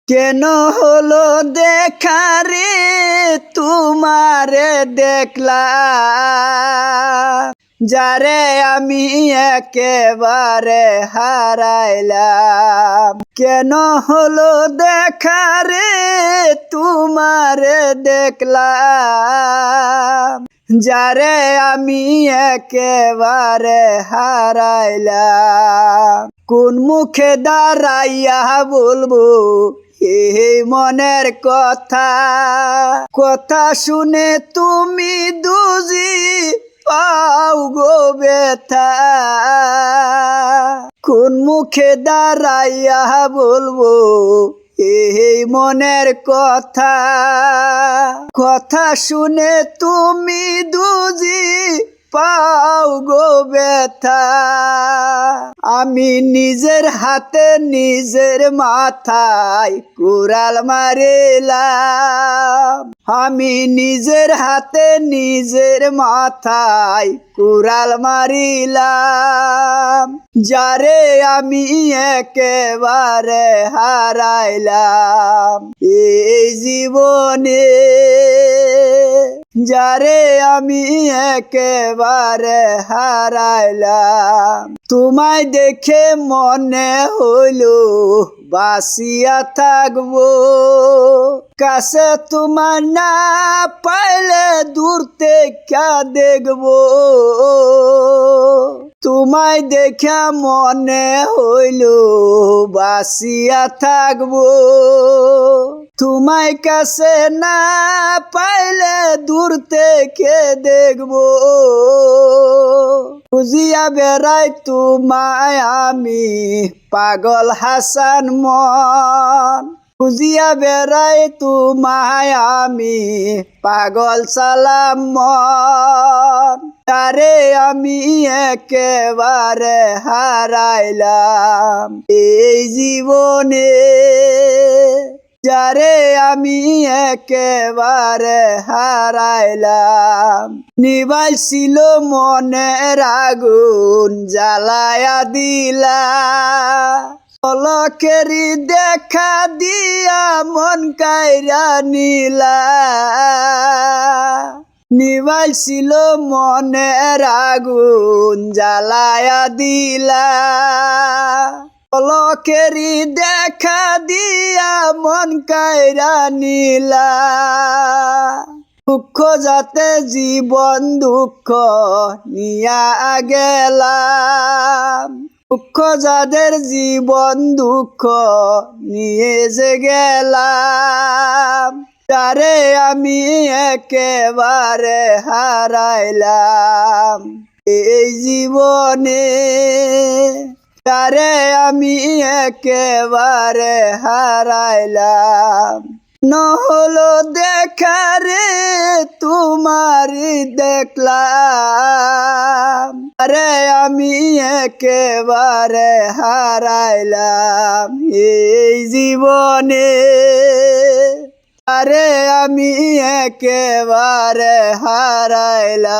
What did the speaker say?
কেন হলো দেখা রে তোমারে দেখলাম, যারে আমি একেবারে হারাইলাম। কেন হলো দেখা রে তোমারে দেখলাম, যারে আমি একেবারে হারাইলাম। কোন মুখে দাঁড়াইয়া বলবো এই মনের কথা, কথা শুনে তুমি দুজি পাও গো ব্যথা। কোন মুখে দাঁড়াইয়া বলবো এই মনের কথা, কথা শুনে তুমি দুজি পাও গো ব্যথা। আমি নিজের হাতে নিজের মাথায় কুড়াল মারিলাম, আমি নিজের হাতে নিজের মাথায় কুড়াল মারিলাম। যারে আমি একেবারে হারাইলাম এই জীবনে, যারে আমি একেবারে হারাইলাম। তোমায় দেখে মনে হইল বাসিয়া থাকবো, কাছে তোমার না পাইলে দূর থেকে দেখবো। তোমায় দেখে মনে হইল বাসিয়া থাকবো, তোমায় কাছে না পাইলে দূর থেকে দেখবো। খুঁজিয়া বেড়াই তোমায় আমি পাগল হাসান মন, খুঁজিয়া বেড়াই তোমায় আমি পাগল সালাম মন। তারে আমি একেবারে হারাইলাম এই জীবনে, যারে আমি একেবারে হারাইলাম। নিবাইছিল মনের আগুন জ্বালায়া দিলা, পলকেরই দেখা দিয়া মন কাইরা নিলা। নিবাইছিল মনের আগুন জ্বালায়া দিলা, পলকেরই দেখা দিয়া মন কাইরা নিলা। দুঃখ যাতে জীবন দুঃখ নিয়া গেলাম, দুঃখ যাদের জীবন দুঃখ নিয়ে যে গেলাম। তারে আমি একেবারে হারাইলাম এই জীবনে, তারে আমি একেবারে হারাইলাম। নহলো দেখা রে তোমারি দেখলাম, আরে আমি একেবারে হারাইলাম এই জীবনে, আরে আমি একেবারে হারাইলাম।